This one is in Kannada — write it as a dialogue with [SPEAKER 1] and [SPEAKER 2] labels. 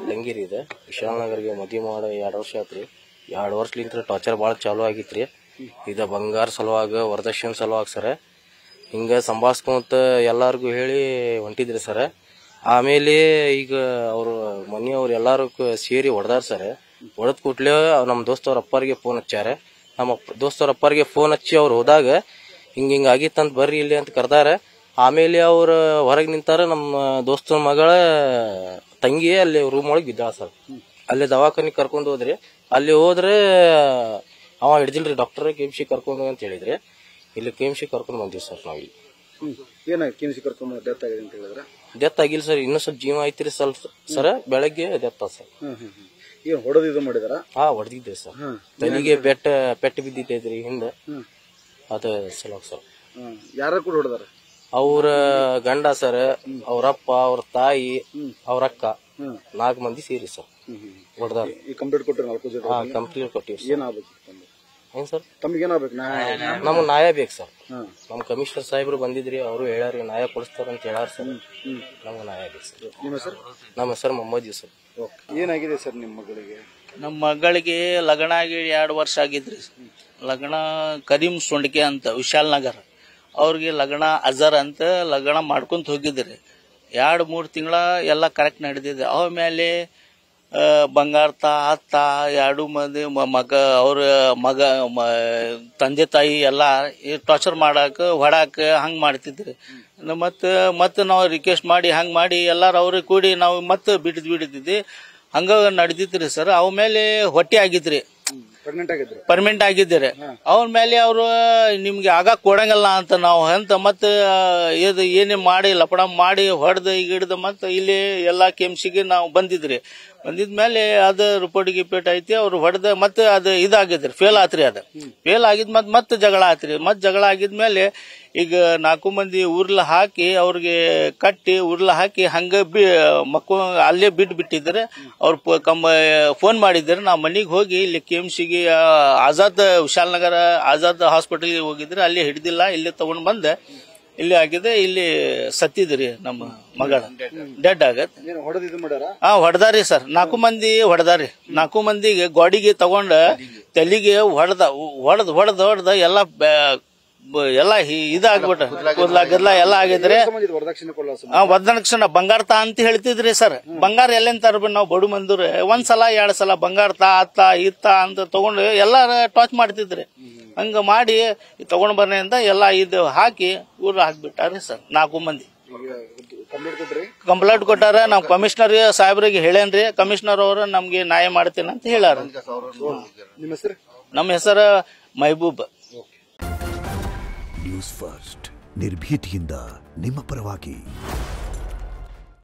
[SPEAKER 1] ದಂಗಿರಿ ಇದೆ ವಿಶಾಲನಗರ್ಗೆ ಮದ್ವಿ ಮಾಡಿ 2 ವರ್ಷ ಆತ್ರಿ. 2 ವರ್ಷಲಿಂತ್ರ ಟಾರ್ಚರ್ ಭಾಳ ಚಾಲು ಆಗಿತ್ರಿ. ಇದ ಬಂಗಾರ ಸಲುವಾಗ ವರದಕ್ಷಿಣೆ ಸಲುವಾಗ ಸರ್ ಹಿಂಗ ಸಂಭಾಳಿಸ್ಕೊಂತ ಎಲ್ಲಾರ್ಗು ಹೇಳಿ ಹೊಂಟಿದ್ರಿ ಸರ್. ಆಮೇಲೆ ಈಗ ಅವ್ರು ಮನೆಯವ್ರು ಎಲ್ಲಾರು ಸೇರಿ ಹೊಡೆದಾರ ಸರ್. ಹೊಡೆದ್ ಕೂಡ್ಲೆ ನಮ್ಮ ದೋಸ್ತವ್ರ ಅಪ್ಪರಿಗೆ ಫೋನ್ ಹಚ್ಚಾರ. ನಮ್ಮ ದೋಸ್ತವ್ರ ಅಪ್ಪರಿಗೆ ಫೋನ್ ಹಚ್ಚಿ ಅವ್ರು ಹೋದಾಗ ಹಿಂಗ ಆಗಿತ್ತಂತ ಬರ್ರಿ ಇಲ್ಲಿ ಅಂತ ಕರ್ದಾರ. ಆಮೇಲೆ ಅವ್ರ ಹೊರಗೆ ನಿಂತಾರ. ನಮ್ಮ ದೋಸ್ತನ ಮಗಳ ತಂಗಿ ಅಲ್ಲಿ ರೂಮ್ ಒಳಗೆ ಬಿದ್ದಾಳ ಸರ್. ಅಲ್ಲಿ ದವಾಖಾನಿ ಕರ್ಕೊಂಡು ಹೋದ್ರಿ. ಅಲ್ಲಿ ಹೋದ್ರೆ ಅವ ಹಿಡ್ದಿಲ್ರಿ. ಡಾಕ್ಟರ್ KMC ಕರ್ಕೊಂಡು ಅಂತ ಹೇಳಿದ್ರಿ. ಇಲ್ಲಿ KMC ಕರ್ಕೊಂಡು ಬಂದಿವಿ ಸರ್. ನಾವಿಲ್ಲಿ ಡೆತ್ ಆಗಿಲ್ಲ ಸರ್. ಇನ್ನೂ ಸ್ವಲ್ಪ ಜೀವ ಐತ್ರಿ ಸ್ವಲ್ಪ ಸರ್. ಬೆಳಗ್ಗೆ ಡೆತ್ ಸರ್. ಹೊಡೆದಿದ್ದೆ ಸರ್. ತಲೆಗೆ ಪೆಟ್ಟು ಬಿದ್ದಿದ್ದೈತ್ರಿ ಹಿಂದೆ. ಅದ ಸಲುವಾಗ ಸರ್.
[SPEAKER 2] ಯಾರ ಕೂಡ ಹೊಡೆದಾರ?
[SPEAKER 1] ಅವ್ರ ಗಂಡ ಸರ್, ಅವ್ರಪ್ಪ, ಅವ್ರ ತಾಯಿ, ಅವ್ರ ಅಕ್ಕ 4 ಮಂದಿ ಸೇರಿ ಸರ್ ಹೊಡೆದಾರ.
[SPEAKER 2] ಕಂಪ್ಲೇಂಟ್ ಕೊಟ್ಟರೆ
[SPEAKER 1] ಕಂಪ್ಲೇಂಟ್ ಕೊಟ್ಟಿವಿ. ಏನ್ ಸರ್
[SPEAKER 2] ನಮ್ಗೆ
[SPEAKER 1] ನ್ಯಾಯ ಬೇಕು ಸರ್. ನಮ್ ಕಮಿಷನರ್ ಸಾಹೇಬ್ರು ಬಂದಿದ್ರಿ. ಅವರು ಹೇಳ್ಯಾರಿ ನ್ಯಾಯ ಕೊಡಿಸ್ತಾರ ಅಂತ ಹೇಳ್ಯಾರ ಸರ್. ನಮ್ಗೆ ನ್ಯಾಯ ಬೇಕು ಸರ್. ನಮ್ಮ ಹೆಸರು ಮೊಹಮ್ಮದ್ ಯೂಸುಫ್.
[SPEAKER 2] ಏನಾಗಿದೆ ಸರ್ ನಿಮ್ಮ ಮಗಳಿಗೆ?
[SPEAKER 3] ನಮ್ಮ ಮಗಳಿಗೆ ಲಗ್ನ ಆಗಿ 2 ವರ್ಷ ಆಗಿದ್ರಿ. ಲಗ್ನ ಕರೀಂ ಸೊಂಡಿಕೆ ಅಂತ ವಿಶಾಲನಗರ. ಅವ್ರಿಗೆ ಲಗ್ನ ಅಜರ್ ಅಂತ ಲಗ್ನ ಮಾಡ್ಕೊಂತ ಹೋಗಿದ್ರಿ. 2-3 ತಿಂಗಳ ಎಲ್ಲ ಕರೆಕ್ಟ್ ನಡೆದಿದೆ. ಆಮೇಲೆ ಬಂಗಾರ ಅತ್ತ 2 ಮಂದಿ ಅವ್ರ ಮಗ ತಂದೆ ತಾಯಿ ಎಲ್ಲ ಟಾರ್ಚರ್ ಮಾಡಾಕ ಹೊಡಾಕ ಹಂಗ್ ಮಾಡ್ತಿದ್ರಿ. ಮತ್ತೆ ನಾವು ರಿಕ್ವೆಸ್ಟ್ ಮಾಡಿ ಹಂಗ್ ಮಾಡಿ ಎಲ್ಲಾರು ಅವ್ರಿಗೆ ಕೂಡಿ ನಾವು ಮತ್ತೆ ಬಿಡಿದ್ವಿ. ಹಂಗ ನಡೆದಿತ್ರಿ ಸರ್. ಅವ ಮೇಲೆ ಹೊಟ್ಟೆ ಆಗಿದ್ರಿ. ಪರ್ಮನೆಂಟ್ ಆಗಿದ್ದೀರಿ. ಅವ್ರ ಮೇಲೆ ಅವರು ನಿಮ್ಗೆ ಆಗ ಕೊಡಂಗಲ್ಲ ಅಂತ ನಾವು ಅಂತ ಮತ್ತೆ ಏನೇ ಮಾಡಿ ಲಪಡ ಮಾಡಿ ಹೊಡೆದು ಹಿಡಿದು ಮತ್ತೆ ಇಲ್ಲಿ ಎಲ್ಲಾ KMCಗೆ ನಾವು ಬಂದಿದ್ರಿ. ಬಂದಿದ್ಮೇಲೆ ಅದ ರಿಪೋರ್ಟ್ ಗಿಪೇಟ್ ಐತಿ. ಅವ್ರು ಹೊಡೆದ ಮತ್ತೆ ಅದು ಇದಾಗಿದ್ರಿ. ಫೇಲ್ ಆತ್ರಿ. ಅದು ಫೇಲ್ ಆಗಿದ್ ಮತ್ತೆ ಜಗಳ ಆತ್ರಿ. ಜಗಳ ಆಗಿದ್ಮೇಲೆ ಈಗ 4 ಮಂದಿ ಉರ್ಲ ಹಾಕಿ ಅವ್ರಿಗೆ ಕಟ್ಟಿ ಉರ್ಲ ಹಾಕಿ ಹಂಗ ಅಲ್ಲೇ ಬಿಟ್ಟಿದ್ರೆ ಅವ್ರು ಫೋನ್ ಮಾಡಿದ್ರೆ ನಾವು ಮನೆಗೆ ಹೋಗಿ ಇಲ್ಲಿ KMCಗೆ ಆಜಾದ್ ವಿಶಾಲನಗರ ಆಜಾದ್ ಹಾಸ್ಪಿಟಲ್ಗೆ ಹೋಗಿದ್ರೆ ಅಲ್ಲಿ ಹಿಡ್ದಿಲ್ಲ. ಇಲ್ಲಿ ತಗೊಂಡ್ ಬಂದೆ. ಇಲ್ಲಿ ಆಗಿದೆ. ಇಲ್ಲಿ ಸತ್ತಿದ್ರಿ ನಮ್ಮ ಮಗಳ. ಡೆಡ್ ಆಗತ್. ಹೊಡೆದಾರಿ ಸರ್. 4 ಮಂದಿ ಹೊಡೆದಾರಿ. 4 ಮಂದಿಗೆ ಗಾಡಿಗೆ ತಗೊಂಡ ತಲೆಗೆ ಹೊಡೆದ ಎಲ್ಲ ಇದಾಗ್ಬಿಟ್ಟ. ಕೂದ್ಲಾಗಿರ್ಲ ಎಲ್ಲ ಆಗಿದ್ರೆ ವರದಕ್ಷಿಣೆ ಬಂಗಾರ ಅಂತ ಹೇಳ್ತಿದ್ರಿ ಸರ್. ಬಂಗಾರ ಎಲ್ಲೆಂತಾರ ನಾವು ಬಡು ಮಂದಿರ 1 ಸಲ 2 ಸಲ ಬಂಗಾರ ಅತ್ತ ಇತ್ತ ಅಂತ ತಗೊಂಡು ಎಲ್ಲಾರ ಟಾರ್ಚ್ ಮಾಡ್ತಿದ್ರಿ. ಹಂಗ ಮಾಡಿ ತಗೊಂಡ್ ಬರ್ರಿ ಅಂತ ಎಲ್ಲ ಇದು ಹಾಕಿ ಊರ್ ಹಾಕ್ಬಿಟ್ಟಾರಿ ಸರ್. 4 ಮಂದಿ ಕಂಪ್ಲೇಂಟ್ ಕೊಟ್ಟಾರ. ನಾವ್ ಕಮಿಷನರ್ ಸಾಹೇಬ್ರಿಗೆ ಹೇಳೇನ್ರಿ. ಕಮಿಷನರ್ ಅವರು ನಮ್ಗೆ ನ್ಯಾಯ ಮಾಡ್ತೇನೆ ಅಂತ ಹೇಳಾರ. ನಮ್ಮ ಹೆಸರು ಮೆಹಬೂಬ್.
[SPEAKER 4] ನ್ಯೂಸ್ ಫಸ್ಟ್ ನಿರ್ಭೀತಿಯಿಂದ ನಿಮ್ಮ ಪರವಾಗಿ.